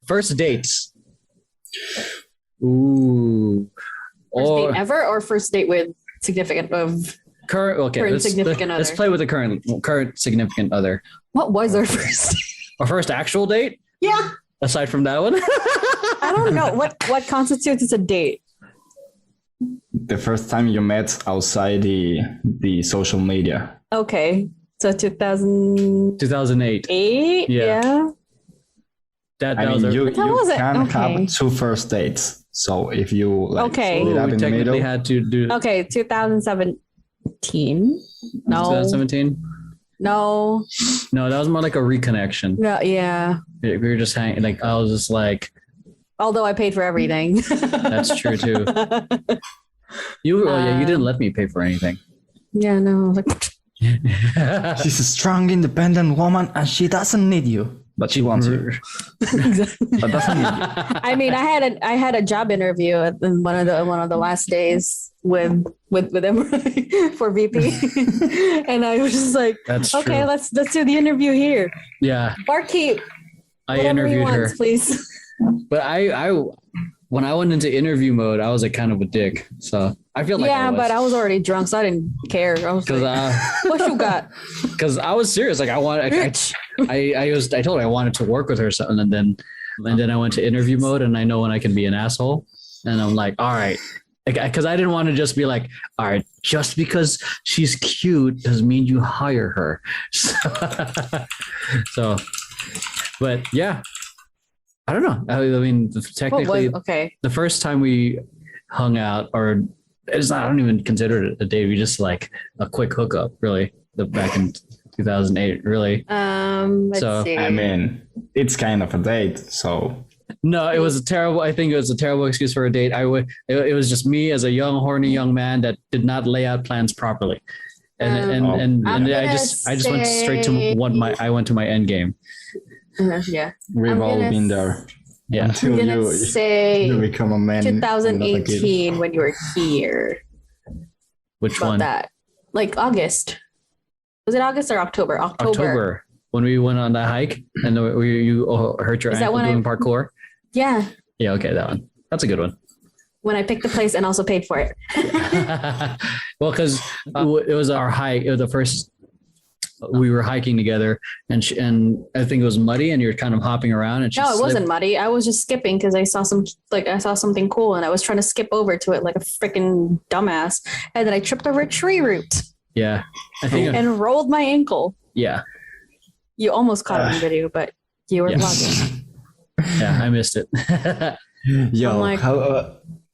First dates. Ooh. First date ever or first date with significant of current. Okay, current significant other. Let's play with the current significant other. What was our first date? Our first actual date? Yeah. Aside from that one? I don't know. What constitutes as a date? The first time you met outside the social media. Okay. So 2008. 8? Yeah. You can have two first dates. So if you split up in the middle, had to do 2017. No. 2017. No, that was more like a reconnection. No, yeah. We were just hanging. Like I was just like. Although I paid for everything. That's true too. You didn't let me pay for anything. Yeah, no. She's a strong, independent woman, and she doesn't need you. But she wants you. Exactly. But doesn't need you. I mean, I had a job interview at one of the last days with Emeroy for VP, and I was just like, that's okay, true. let's do the interview here. Yeah. Barkeep. I interviewed her, please. But I when I went into interview mode, I was like kind of a dick. So I feel like but I was already drunk, so I didn't care. I was like, what you got? Because I was serious. Like I told her I wanted to work with her or something, and then I went to interview mode, and I know when I can be an asshole, and I'm like, all right. Because I didn't want to just be like, all right, just because she's cute doesn't mean you hire her. So but yeah. I don't know. I mean, technically, the first time we hung out, or it's not, I don't even consider it a date. We just like a quick hookup, really. Back in 2008, really. Let's see. I mean, it's kind of a date, so. No, it was I think it was a terrible excuse for a date. It was just me as a horny young man that did not lay out plans properly. And I just went straight to I went to my end game. Yeah, we've all been there. Yeah, until you become a man. 2018 when you were here. Which one? That like August. Was it August or October? October when we went on that hike and you hurt your ankle doing parkour. Yeah. Yeah. Okay, that one. That's a good one. When I picked the place and also paid for it. Well, because it was our hike. It was the first. We were hiking together, and I think it was muddy, and you're kind of hopping around. And no, it wasn't muddy. I was just skipping because I saw something cool, and I was trying to skip over to it like a freaking dumbass, and then I tripped over a tree root. Yeah, I think and rolled my ankle. Yeah, you almost caught it on video, but you were vlogging. Yeah, I missed it. Yo, like,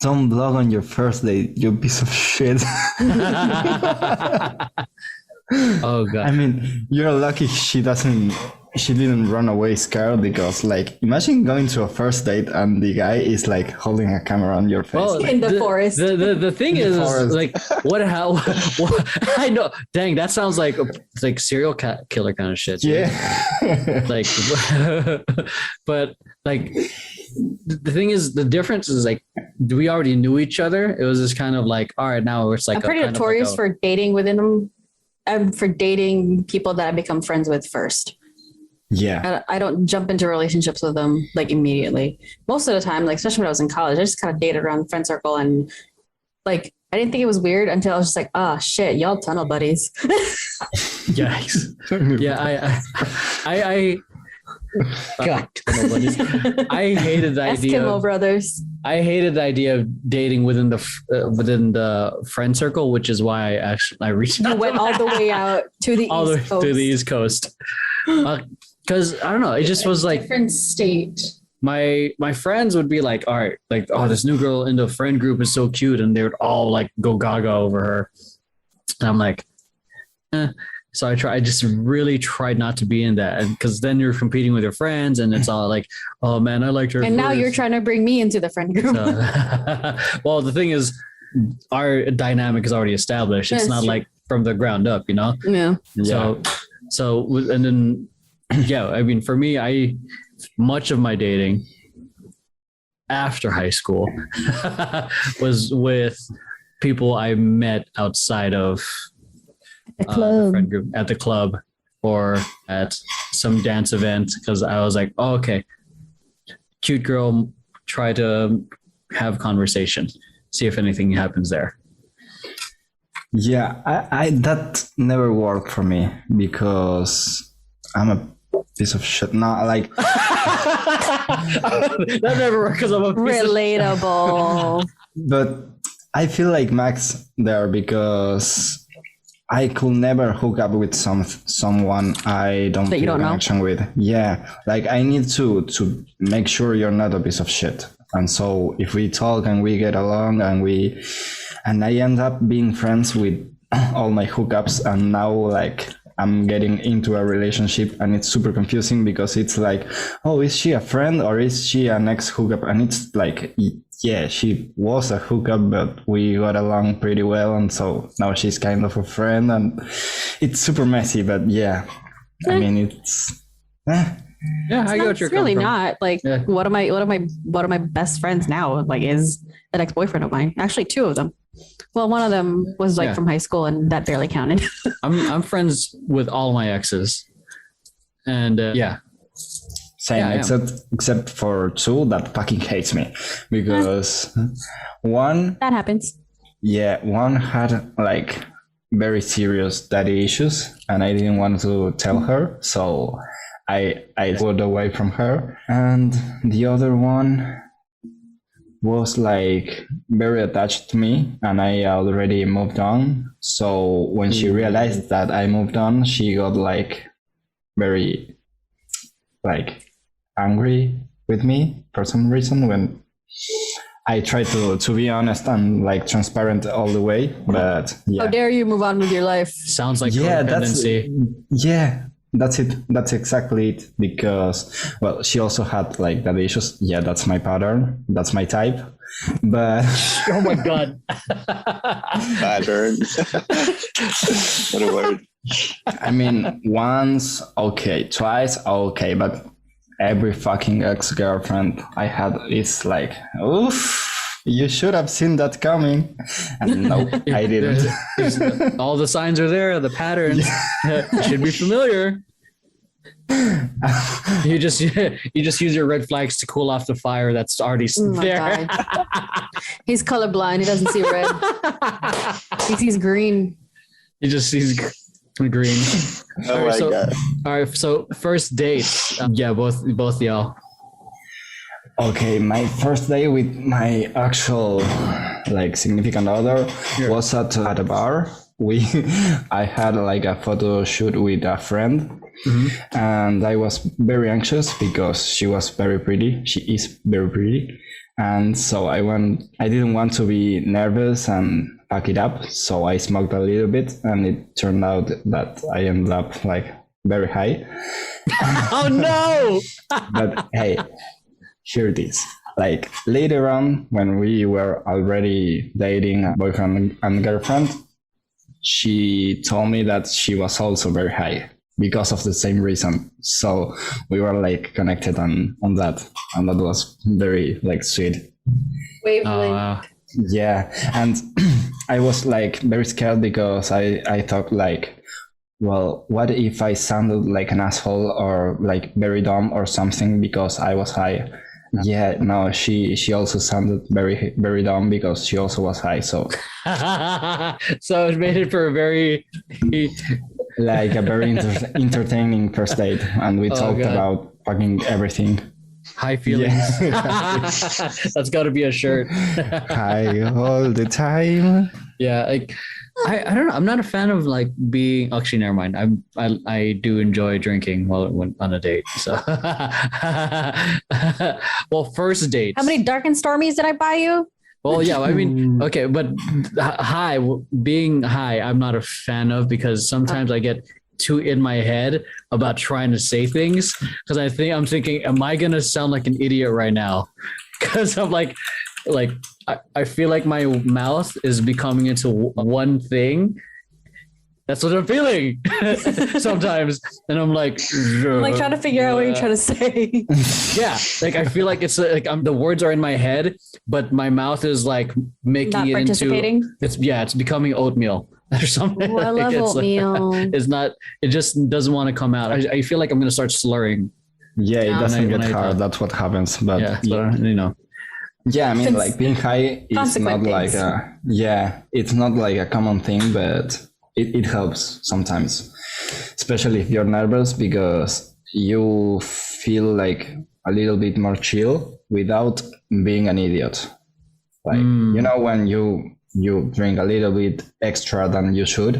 don't vlog on your first date, you piece of shit. Oh god! I mean, you're lucky she didn't run away scared, because like imagine going to a first date and the guy is like holding a camera on your face. Well, in the forest. The thing is like what I know. Dang, that sounds like serial killer kind of shit. Yeah. Like, but like the thing is, the difference is like we already knew each other. It was just kind of like, all right, now it's like I'm pretty notorious for dating within them. For dating people that I become friends with first. Yeah. I don't jump into relationships with them like immediately. Most of the time, like especially when I was in college, I just kind of dated around the friend circle, and like I didn't think it was weird until I was just like, oh shit, y'all tunnel buddies. Yikes. Yeah, I God, I hated the idea. Eskimo brothers. I hated the idea of dating within the friend circle, which is why I reached out. You went all the way out to the East Coast. To the East Coast. Because I don't know, it just was like different state. My friends would be like, all right, like, oh, this new girl in the friend group is so cute, and they would all like go gaga over her. And I'm like, So I just really tried not to be in that, because then you're competing with your friends, and it's all like, oh man, I liked her. And now you're trying to bring me into the friend group. Well, the thing is, our dynamic is already established. It's not like from the ground up, you know? Yeah. So, and then, yeah, I mean, for me, much of my dating after high school was with people I met outside of the friend group, at the club or at some dance event, because I was like, oh, okay, cute girl, try to have conversation, see if anything happens there. Yeah, I that never worked for me because I'm a piece of shit. Not like that never worked because I'm a piece Relatable. but I feel like Max there because I could never hook up with someone I don't That you feel don't know? connection with. Yeah, like I need to make sure you're not a piece of shit. And so if we talk and we get along and I end up being friends with all my hookups, and now like I'm getting into a relationship and it's super confusing because it's like, oh, is she a friend or is she an ex hookup? And it's like, yeah, she was a hookup, but we got along pretty well. And so now she's kind of a friend and it's super messy, but yeah, I mean, it's, Yeah, I get what It's you're really coming from. not like Yeah. one of my best friends now like is an ex-boyfriend of mine. Actually, two of them. Well, one of them was like Yeah. from high school, and that barely counted. I'm friends with all my exes, and yeah, same, Yeah, I am. except for two that fucking hates me because one That happens. one had like very serious daddy issues and I didn't want to tell her, so I got away from her. And the other one was like very attached to me and I already moved on. So when she realized that I moved on, she got like very like angry with me for some reason when I tried to be honest and like transparent all the way. But yeah. How dare you move on with your life? sounds like Yeah, that's codependency. that's it. That's exactly it. Because well, she also had like that issues. Yeah, that's my pattern. That's my type. But Oh my god. Pattern. What a word. I mean, once okay, twice okay, but every fucking ex-girlfriend I had is like, oof. You should have seen that coming. And nope, I didn't. All the signs are there. The patterns should be familiar. You just use your red flags to cool off the fire that's already Oh my there. God. He's colorblind. He doesn't see red. He sees green. He just sees green. Oh All right, my so- god. All right, so first date. Yeah, both y'all. Okay, my first day with my actual like significant other was at a bar. I had like a photo shoot with a friend, and I was very anxious because she was very pretty. She is very pretty, and so I didn't want to be nervous and pack it up, so I smoked a little bit, and it turned out that I ended up like very high. Oh no! But hey, here it is. Like later on, when we were already dating a boyfriend and girlfriend, she told me that she was also very high because of the same reason. So we were like connected on that, and that was very like sweet. Wow. Yeah, and I was like very scared because I thought like, well, what if I sounded like an asshole or like very dumb or something because I was high? Yeah, no, she also sounded very very dumb because she also was high. So So it made it for a very like a very entertaining first date, and we talked God. about fucking everything. high feelings. That's got to be a shirt. High all the time. Yeah, like I don't know. I'm not a fan of like being. Actually, never mind. I do enjoy drinking while when on a date. So, well, first dates. How many dark and stormies did I buy you? Well, yeah. I mean, okay, but being high, I'm not a fan of because sometimes I get too in my head about trying to say things because I'm thinking, am I gonna sound like an idiot right now? Because I'm like I feel like my mouth is becoming into one thing. That's what I'm feeling sometimes, and I'm like Trying to figure out what you're trying to say. yeah, like I feel like it's like the words are in my head, but my mouth is like making Not it participating. into it's becoming oatmeal or something. Oh, I love It's like- oatmeal. it's not. It just doesn't want to come out. I feel like I'm gonna start slurring Yeah, it No. doesn't When get I hard. thought- That's what happens. But Yeah, but, you know. yeah, I mean, Since like being high is consequent not like things. it's not like a common thing, but it helps sometimes, especially if you're nervous because you feel like a little bit more chill without being an idiot. Like, you know, when you drink a little bit extra than you should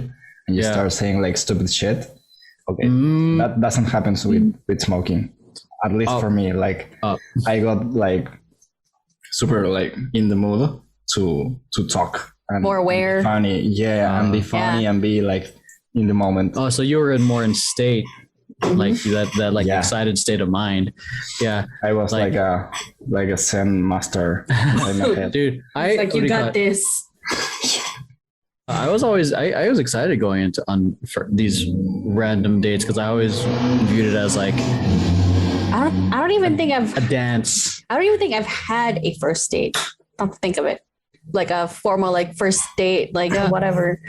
and you Yeah. start saying like stupid shit. Okay, Mm, that doesn't happen with smoking, at least Oh. for me. Like I got like super like in the mood to talk and More aware. be funny, and be funny and be like in the moment. oh, so you were in more in state, like that like Yeah. excited state of mind. Yeah, I was like- like a Zen master inside my head. dude. It's like, you got this. I was always I was excited going into for these random dates because I always viewed it as like I don't even think a dance. I don't even think I've had a first date. Don't think of it like a formal like first date, like whatever.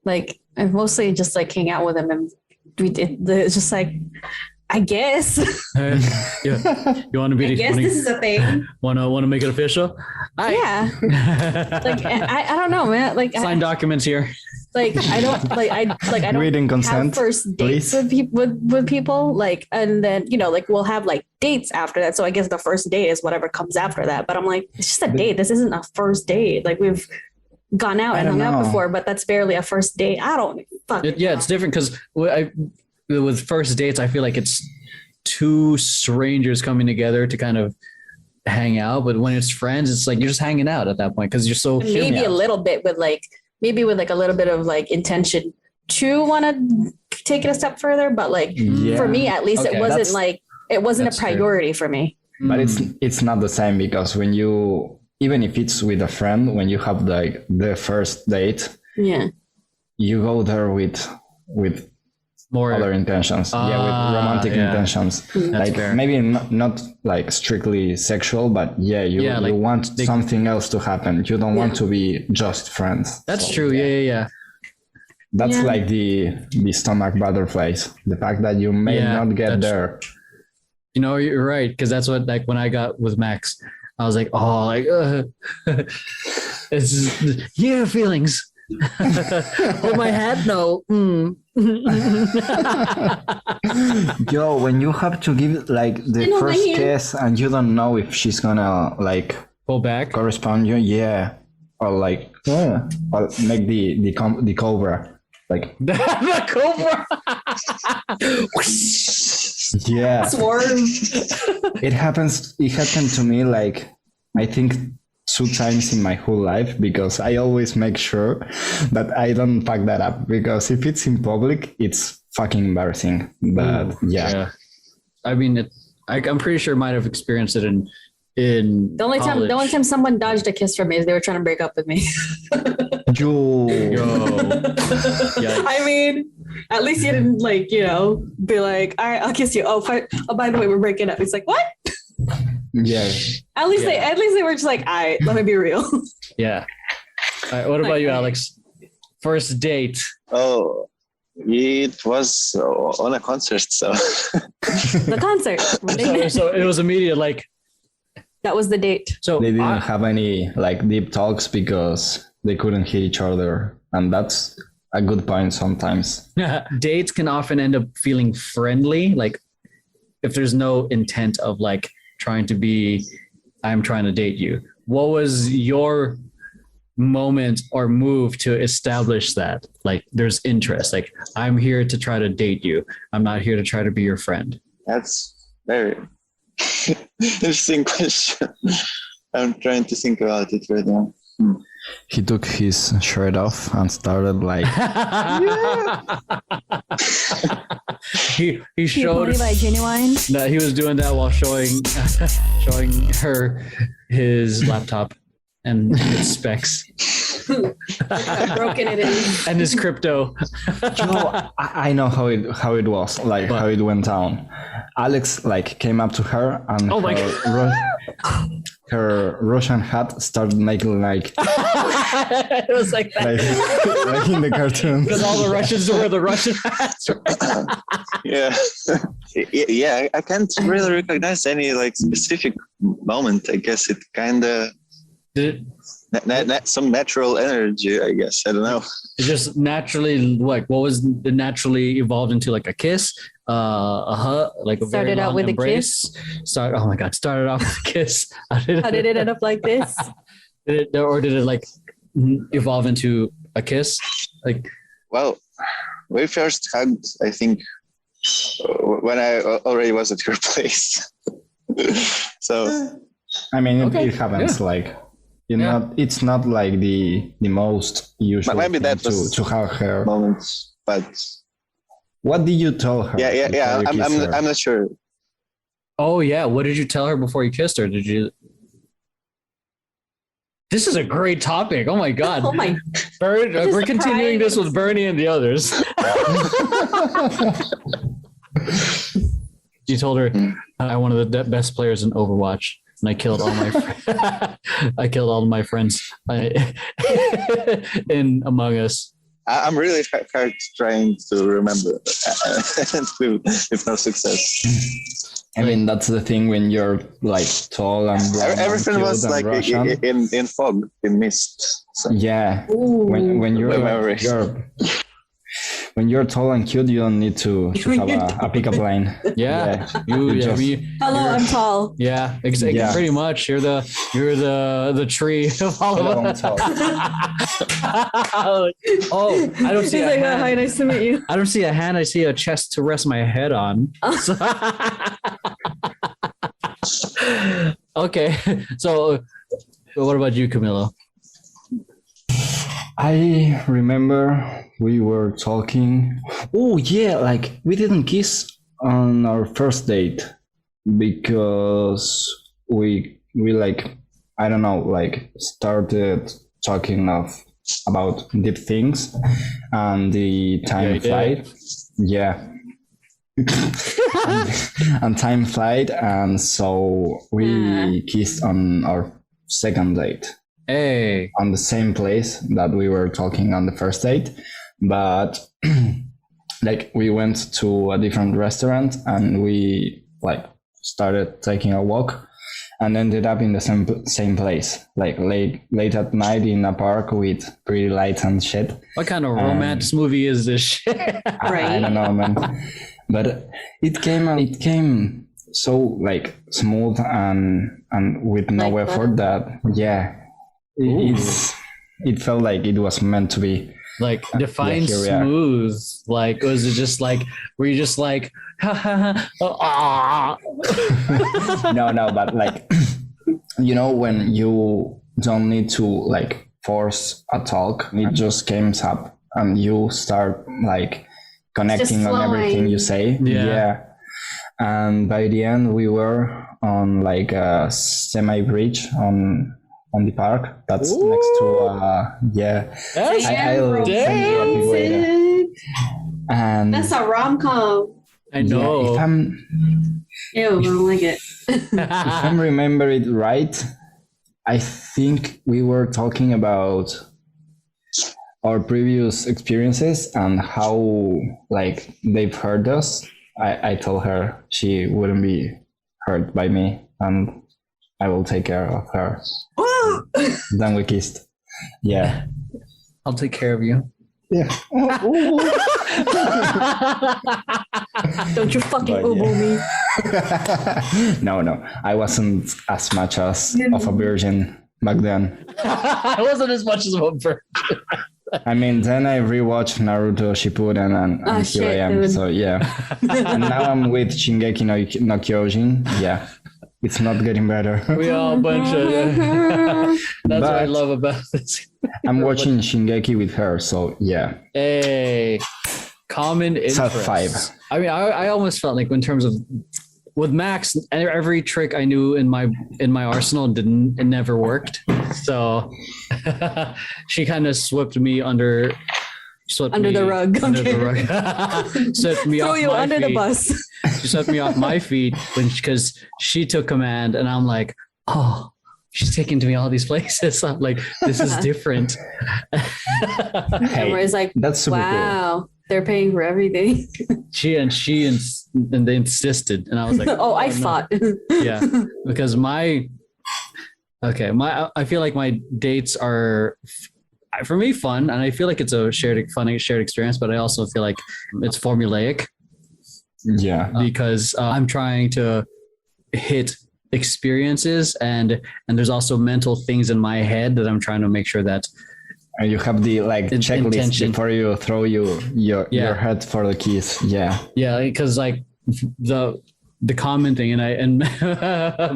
Like I've mostly just like hang out with them and it's just like, I guess. Yeah, you want to be? I guess this is a thing. Want to make it official? Yeah. Like I don't know, man. Like Sign documents here. like I don't Reading have consent, first dates please. with people, like, and then like we'll have like dates after that. So I guess the first date is whatever comes after that. But I'm like, it's just a date. This isn't a first date. Like we've gone out and hung out before, but that's barely a first date. I don't fucking Yeah, it's different because with first dates, I feel like it's two strangers coming together to kind of hang out. But when it's friends, it's like you're just hanging out at that point because you're so maybe a little bit with like a little bit of like intention to want to take it a step further. But like for me, at least, Okay, it wasn't a that's fair. priority for me. But it's not the same because when you, even if it's with a friend, when you have like the first date, Yeah. you go there with more other intentions, with romantic intentions. Like fair. maybe not like strictly sexual, but you like want something else to happen. You don't want to be just friends. That's So, true. Yeah. That's like the stomach butterflies. The fact that you may not get there. You know, you're right because that's what like when I got with Max, I was like, oh, like it's just, feelings. Hold my hand, no. Yo, when you have to give like the know, first my hand. kiss and you don't know if she's gonna like Pull back. correspond you, or like or make the cobra, like The cobra. Swerve. it happened to me like I think 2 times in my whole life because I always make sure that I don't fuck that up because if it's in public it's fucking embarrassing. But I mean, I'm pretty sure I might have experienced it in The only time someone dodged a kiss from me is they were trying to break up with me. Yo. I mean, at least you didn't be like, all right, I'll kiss you. Oh, by the way, we're breaking up. It's like, what? Yeah. At least they were just like, all right, let me be real. Yeah. All right, what about you, Alex? First date. Oh, it was on a concert. So The concert. So it was immediate, like. That was the date. So they didn't have any like deep talks because they couldn't hit each other, and that's a good point sometimes. Dates can often end up feeling friendly, like if there's no intent of like trying to be, I'm trying to date you. What was your moment or move to establish that? Like there's interest, like I'm here to try to date you. I'm not here to try to be your friend. that's very interesting question. I'm trying to think about it right now. He took his shirt off and started like he showed Pony by Genuine. that he was doing that while showing her his laptop and its specs Broken it in. and his crypto. Yo, I know how it was, like how it went down. Alex like came up to her and Oh my her her Russian hat started making like It was like that. like in the cartoon. Because all the Russians wear the Russian hats. Yeah. Yeah, I can't really recognize any like specific moment. I guess it kind of some natural energy, I guess. I don't know. It just naturally, what was it naturally evolved into, like a kiss, a hug, like a Started very out long with a embrace. Oh my God, started off with a kiss. How did it end up like this? Or did it like evolve into a kiss? Like, Well, we first hugged, I think, when I already was at your place. So, I mean, Okay, it happens yeah. like Yeah. it's not like the most usual maybe thing that was to hug her. moments, but What did you tell her? yeah. before you kissed her? I'm not sure. oh yeah, what did you tell her before you kissed her? Did you? This is a great topic. Oh my God. Oh my! We're continuing this with Bernie and the others. You told her I'm one of the best players in Overwatch, and I killed all my I killed all of my friends in Among Us. I'm really hard trying to remember, with no success. I mean, that's the thing when you're like tall and blonde Everything and was cute and like Russian. in fog, in mist. So. Yeah, Ooh. when My memory. when you're tall and cute, you don't need to have a pickup line. Yeah, You you. just- Hello, I'm tall. Yeah, exactly. Yeah. Pretty much. You're the tree of all Hello, of I'm us. tall. Oh, I don't see He's a like, hand. hi, nice to meet you. I don't see a hand. I see a chest to rest my head on. Okay, so what about you, Camilo? I remember we were talking. Oh yeah, like we didn't kiss on our first date because we like I don't know, like started talking about deep things and the time you did. flight. Yeah. and time flight, and so we kissed on our second date Hey, on the same place that we were talking on the first date, but like we went to a different restaurant and we like started taking a walk and ended up in the same place, like late at night in a park with pretty lights and shit. what kind of romance movie is this shit? I don't know, man. But it came so like smooth and with no Like effort that it felt like it was meant to be. Like, define here we are. smooth. Like, was it just like, were you just like, ha ha ha, ah? No, but like when you don't need to like force a talk, it just comes up and you start like connecting on everything you say. Yeah. And by the end we were on like a semi bridge on the park that's next to That's I'll send you a pic later. And That's a rom-com. I know. if Ew, I don't like it. I remember it right, I think we were talking about our previous experiences and how like they've hurt us. I told her she wouldn't be hurt by me and I will take care of her. Then we kissed. Yeah. I'll take care of you. Yeah. Don't you fucking But, boo me. No. I wasn't as much as of a virgin back then. I wasn't as much as one person. I mean, then I rewatched Naruto Shippuden and here shit, I am. dude. So yeah. And now I'm with Shingeki no Kyojin. Yeah. It's not getting better. We all a bunch of. That's what I But- love about this. I'm watching Shingeki with her, so yeah. Hey, common It's a interest. 5. I mean, I almost felt like in terms of with Max, every trick I knew in my arsenal it never worked. So she kind of swept me under. Under the rug. Under Okay. the rug. Swept me Throw off you my under the feet. bus. She swept me off my feet because she took command, and I'm like, oh, she's taking to me all these places. I'm like, this is different. Emeroy's like, That's super wow, they're paying for everything. And they insisted, and I was like, I no. fought. Yeah, because I feel like my dates are for me fun, and I feel like it's a shared experience, but I also feel like it's formulaic. Yeah. Because I'm trying to hit experiences, and there's also mental things in my head that I'm trying to make sure that. And you have the like checklist intention. before you throw your head for the keys. Yeah. Yeah, because like the commenting, and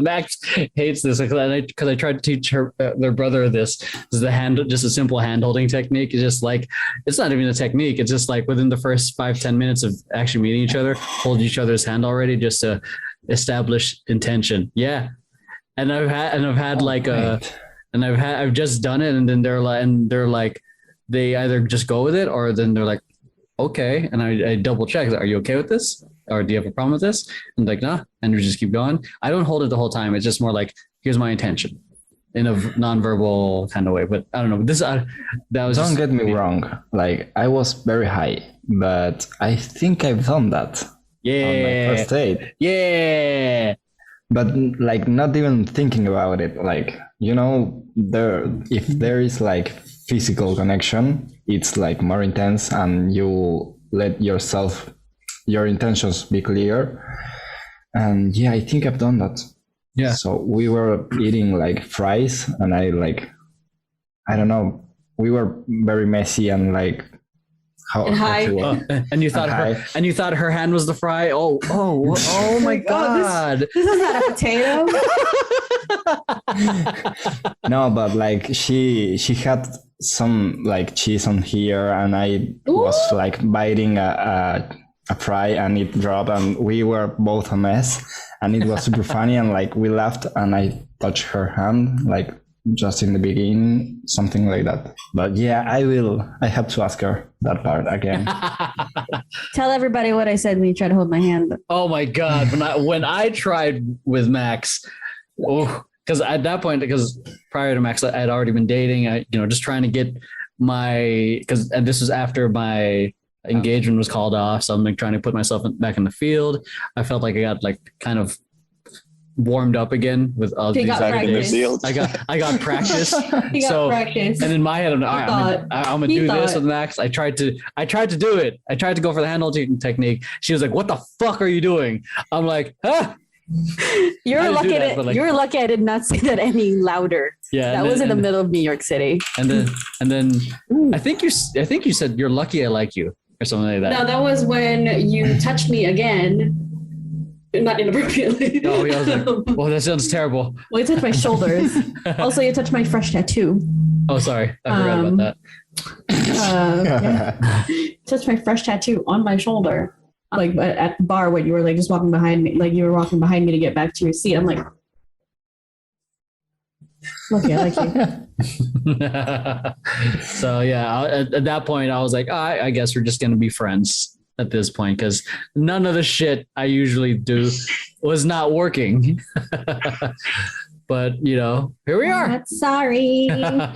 Max hates this because I tried to teach their brother this is just a simple hand holding technique. It's just like, it's not even a technique. It's just like within the first 5-10 minutes of actually meeting each other, hold each other's hand already just to establish intention. Yeah. And I've just done it, and then they're like, they either just go with it, or then they're like, okay. And I double check. Are you okay with this? Or do you have a problem with this? And like, nah. And we just keep going. I don't hold it the whole time. It's just more like, here's my intention in a nonverbal kind of way. But I don't know. Don't get me wrong. Like, I was very high, but I think I've done that. Yeah. On my first date. Yeah. But like, not even thinking about it. Like, if there is like physical connection, it's like more intense, and you let your intentions be clear. And yeah, I think I've done that. Yeah. So we were eating like fries, and I don't know, we were very messy and like high. And you thought her hand was the fry. Oh my God. This is not a potato. No, but like she had some like cheese on here, and I was like biting a fry, and it dropped, and we were both a mess, and it was super funny, and like we laughed, and I touched her hand like just in the beginning, something like that. But yeah, I have to ask her that part again. Tell everybody what I said when you tried to hold my hand. Oh my God. When I tried with Max, because at that point, because prior to Max, I had already been dating, just trying to get and this was after my engagement was called off. So I'm like trying to put myself back in the field. I felt like I got like kind of warmed up again with all these other days. I got practice. Practice. And in my head, I'm gonna do this with Max. I tried to do it. I tried to go for the hand holding technique. She was like, "What the fuck are you doing?" I'm like, "Huh." You're lucky I did not say that any louder. Yeah, that was in the middle of New York City. And then I think you said, "You're lucky I like you," or something like that. No, that was when you touched me again. Not inappropriately. Oh, yeah, I was like, well, that sounds terrible. Well, you touched my shoulders. Also, you touched my fresh tattoo. Oh, sorry. I forgot about that. Touched my fresh tattoo on my shoulder. Like at the bar when you were like just walking behind me, like you were walking behind me to get back to your seat. I'm like, okay, I like you. So yeah, at that point, I was like, I guess we're just going to be friends at this point, because none of the shit I usually do was not working. But here we are. I'm sorry. It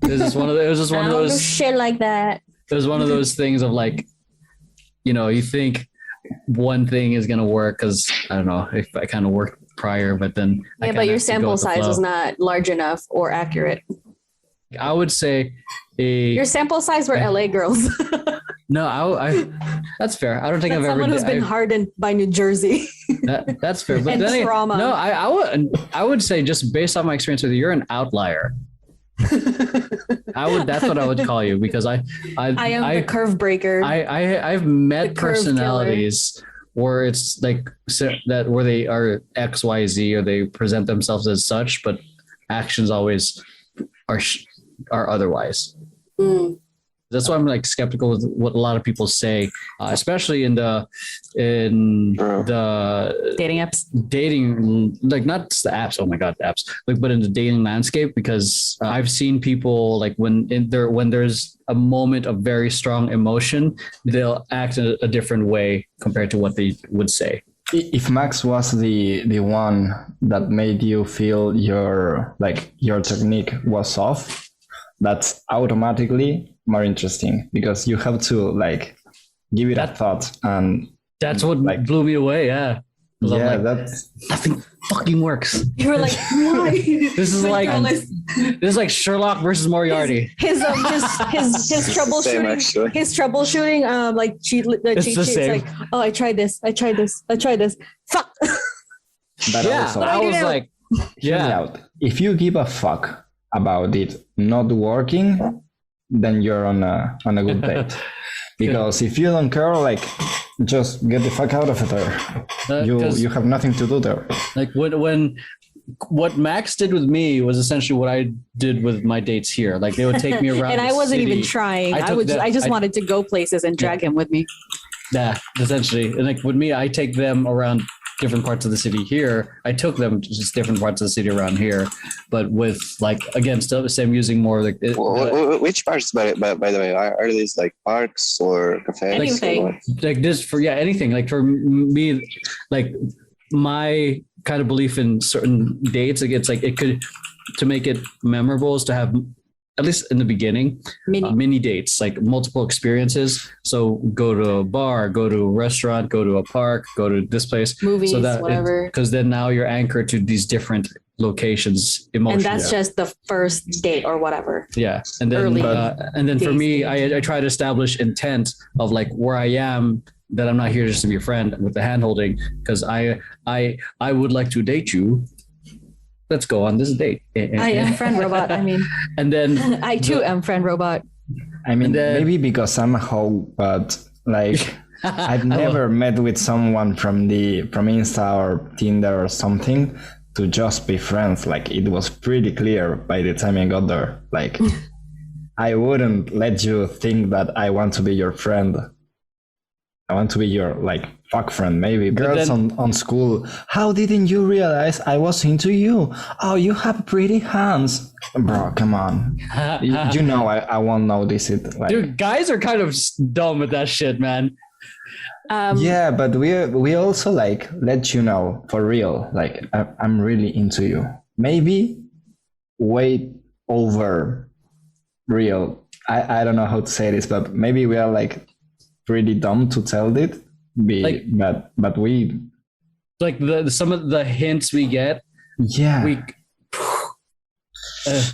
was just one of those shit like that. It was one of those things of like, you think one thing is gonna work because I don't know if I kind of worked prior, but then but your sample size was not large enough or accurate. I would say your sample size were LA girls. No, I that's fair. I don't think I've ever. Someone who's been hardened by New Jersey. That's fair. But then trauma. No, I would say, just based on my experience with you, you're an outlier. That's what I would call you, because I am the curve breaker. I've met personalities where it's like that, where they are XYZ or they present themselves as such, but actions always are otherwise. That's why I'm like skeptical with what a lot of people say, especially in the dating apps, like not the apps. Oh my God, the apps! Like, but in the dating landscape, because I've seen people like when there's a moment of very strong emotion, they'll act in a different way compared to what they would say. if Max was the one that made you feel your technique was off, that's automatically more interesting because you have to like give it a thought, and that's what like blew me away. Yeah. yeah, Like, that's nothing fucking works. You were like, why? This is like Regardless. this is like Sherlock versus Moriarty. his troubleshooting, like cheat It's cheat the sheets. same. Like, oh, I tried this. Fuck. but Yeah, also I was it out. like, hear me yeah, out. If you give a fuck about it not working, then you're on a good date. Because if you don't care, like just get the fuck out of there. You have nothing to do there. like when what Max did with me was essentially what I did with my dates here. Like they would take me around, And I the wasn't even city. trying. I took I just I- wanted to go places and drag him with me. Yeah, essentially. And like with me, I take them around different parts of the city here. I took them to just different parts of the city around here, but with like again, still the same, using more like Which parts, by the way, are these like parks or cafes? Anything. Or what? like this for anything. Like for me, like my kind of belief in certain dates, like it's like it could, to make it memorable, is to have, at least in the beginning, mini dates, like multiple experiences. So go to a bar, go to a restaurant, go to a park, go to this place, Movies, so that whatever. because then now you're anchored to these different locations emotionally. And that's just the first date or whatever. Yeah, and then Early for me, days. I try to establish intent of like where I am, that I'm not here just to be a friend with the hand holding, because I would like to date you. Let's go on this date. I am friend robot. I mean, and then I too am friend robot. I mean, then- maybe because I'm a hoe, but like I've never met with someone from Insta or Tinder or something to just be friends. Like it was pretty clear by the time I got there. Like I wouldn't let you think that I want to be your friend. I want to be your like fuck friend. Maybe girls on school. How didn't you realize I was into you? Oh, you have pretty hands, bro. Come on. You know I won't notice it. Like, dude, guys are kind of dumb with that shit, man. yeah, but we also like let you know for real. Like I'm really into you. Maybe way over real. I don't know how to say this, but maybe we are like pretty dumb to tell it. But we like some of the hints we get. Yeah.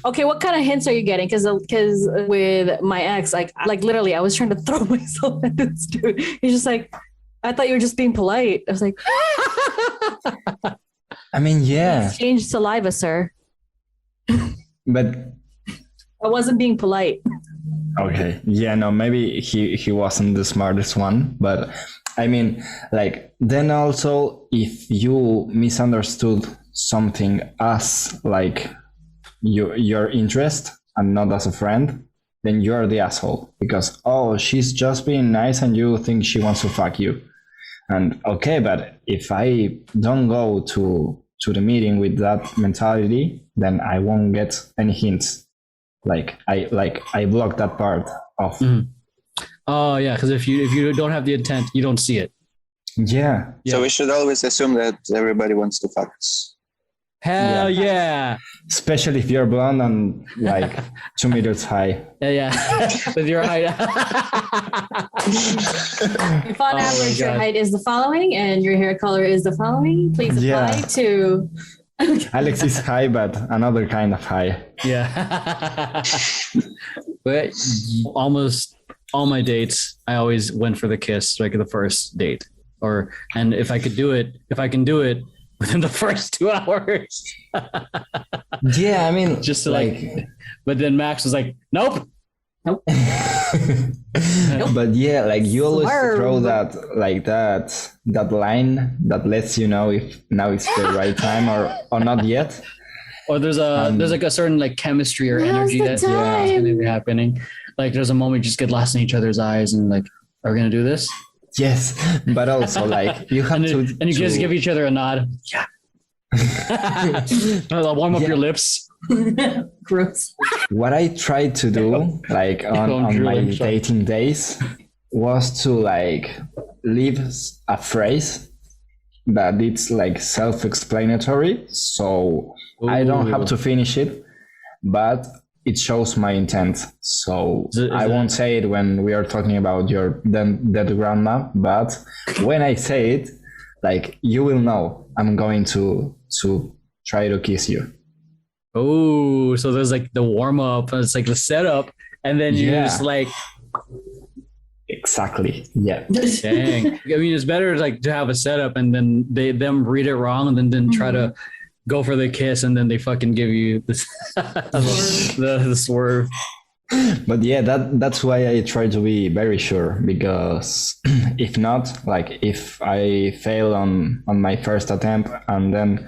Okay, what kind of hints are you getting? Because with my ex, like literally, I was trying to throw myself at this dude. He's just like, I thought you were just being polite. I was like, I mean, yeah. exchange saliva, sir. But I wasn't being polite. okay, yeah, no, maybe he wasn't the smartest one, but I mean, like, then also if you misunderstood something as like your interest and not as a friend, then you're the asshole because, oh, she's just being nice and you think she wants to fuck you. And okay, but if I don't go to the meeting with that mentality, then I won't get any hints. I block that part off. Mm-hmm. Oh yeah, because if you don't have the intent, you don't see it. Yeah. So we should always assume that everybody wants to fuck us. Hell yeah. Especially if you're blonde and like 2 meters high. Yeah. With your height. If on average your God. height is the following and your hair color is the following, please apply Yeah. to. Alex is high, but another kind of high. Yeah. But almost all my dates, I always went for the kiss, like the first date. And if I can do it within the first 2 hours. Yeah, I mean, Just to like, but then Max was like, nope. But yeah, like you always Swerve. throw that line that lets you know if now it's the right time or not yet. Or there's like a certain like chemistry or Now's energy the that's time. going to be happening. Like there's a moment you just get lost in each other's eyes and like, are we going to do this? Yes, but also like you have And you just give each other a nod. Yeah. Warm up your lips. Gross. What I tried to do like on my dating days was to like leave a phrase that it's like self-explanatory, so I don't have to finish it, but it shows my intent. So I won't say it when we are talking about your dead grandma, but when I say it, like, you will know I'm going to try to kiss you. Oh, so there's like the warm up, it's like the setup, and then you just like. Exactly. Yeah. Dang. I mean, it's better like to have a setup and then them read it wrong and then try to go for the kiss and then they fucking give you this the swerve. But yeah, that's why I try to be very sure, because if not, like if I fail on my first attempt and then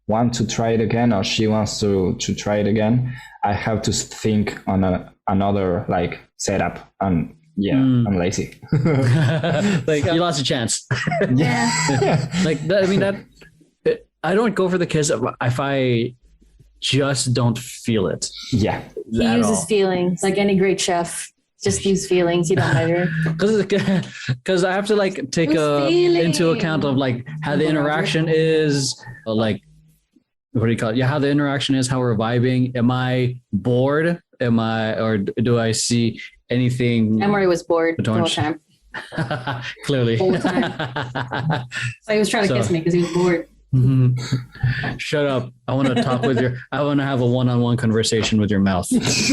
want to try it again, or she wants to try it again, I have to think on another like setup. And I'm lazy. Like you lost a chance. Yeah. Like that, I mean I don't go for the kiss if I just don't feel it. Yeah. He uses feelings like any great chef. Just use feelings. You don't measure. Because I have to like take into account of like how the interaction is, like what do you call it? Yeah, how the interaction is, how we're vibing. Am I bored? Or do I see anything? Emeroy was bored the whole time. Clearly. The whole time. So he was trying to kiss me because he was bored. Mm-hmm. Shut up. I want to talk with I want to have a one-on-one conversation with your mouth. It's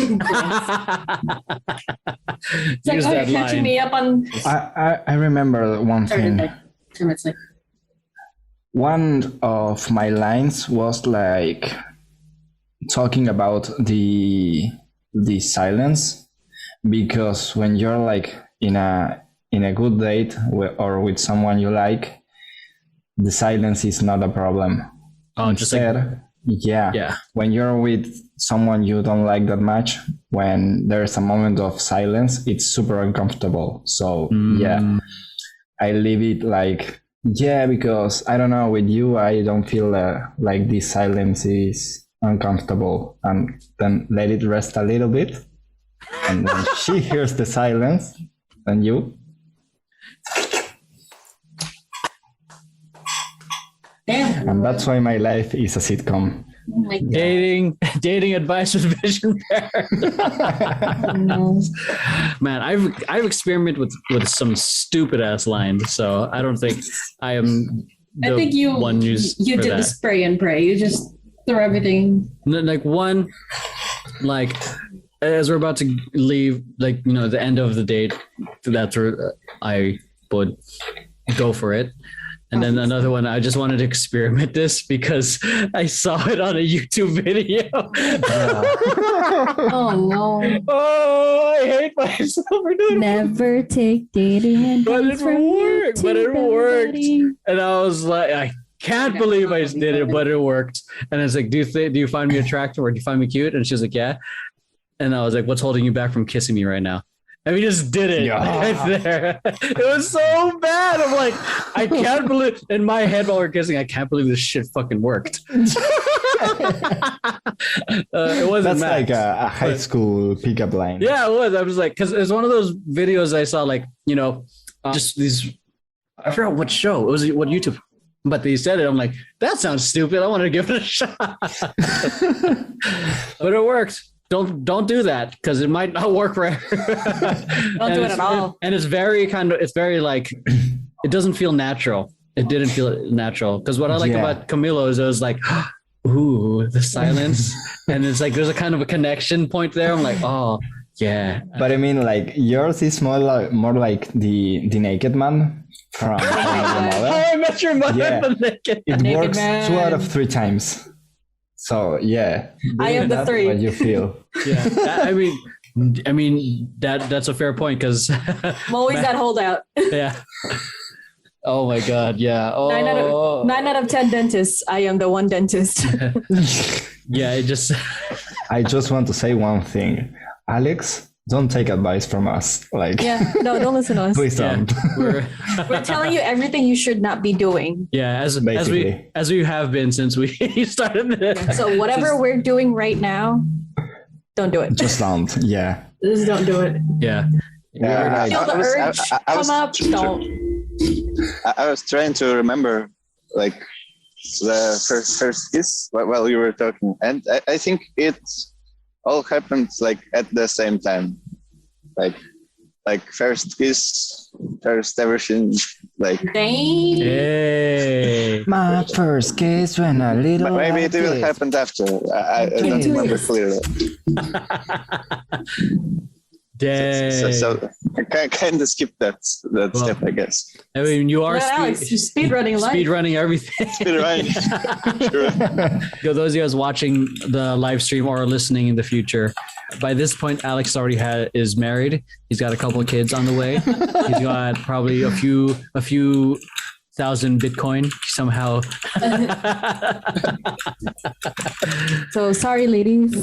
like, oh, you're catching me up on. I remember one thing. 2 minutes later. One of my lines was like talking about the silence, because when you're like in a good date or with someone you like, the silence is not a problem. Oh, instead, just like, yeah. When you're with someone you don't like that much, when there's a moment of silence, it's super uncomfortable. So I leave it like, because I don't know, with you, I don't feel like this silence is uncomfortable, and then let it rest a little bit. And when she hears the silence, and you. Damn. And that's why my life is a sitcom. Oh my God. Dating advice with vision Man, I've experimented with some stupid ass lines, so I don't think I am. I think you did the spray and pray. You just throw everything. Like one, like as we're about to leave, like the end of the date, that's where I would go for it. And then another one, I just wanted to experiment this because I saw it on a YouTube video. Oh, no. Oh, I hate myself for doing it. Never take dating advice from YouTube. But it worked. And I was like, I can't believe I did it, but it worked. And I was like, do you find me attractive or do you find me cute? And she was like, yeah. And I was like, what's holding you back from kissing me right now? And we just did it right there. It was so bad. I'm like, I can't believe, in my head while we're kissing, I can't believe this shit fucking worked. It wasn't That's like a high school pickup line. Yeah, it was. I was like, because it was one of those videos I saw, like, just these, I forgot what show. It was what YouTube. But they said it. I'm like, that sounds stupid. I want to give it a shot. But it worked. Don't do that because it might not work for everyone. Don't do it at all. And it's very like, it doesn't feel natural. It didn't feel natural because what I like about Camilo is it was like, ooh, the silence. And it's like, there's a kind of a connection point there. I'm like, oh yeah. But I mean, like yours is more like the naked man from How I Met Your Mother. Yeah. It works man. 2 out of 3 times. So yeah, I am the 3. What you feel? Yeah, I mean that's a fair point because I'm always that holdout. Yeah. Oh my God. Yeah. Oh. 9 out of 10 dentists. I am the one dentist. Yeah. I just want to say one thing, Alex. Don't take advice from us. Like, don't listen to us. Please don't. We're telling you everything you should not be doing. Yeah, as we have been since we started this. So whatever we're doing right now, don't do it. Just don't. Yeah. Just don't do it. Yeah. Feel the urge come up. Don't. I was trying to remember like the first kiss while you were talking, and I think it all happened like at the same time, like first kiss, first everything, like Dang. Hey. My first kiss when a little. maybe it will kid. happen after. I don't remember clearly. Dang. So I kind of skip that step, I guess. I mean, you are Alex, you're speedrunning life. speedrunning everything. Right. Sure. Yo, those of you guys watching the live stream or listening in the future, by this point, Alex already is married. He's got a couple of kids on the way. He's got probably a few thousand Bitcoin somehow. So sorry, ladies.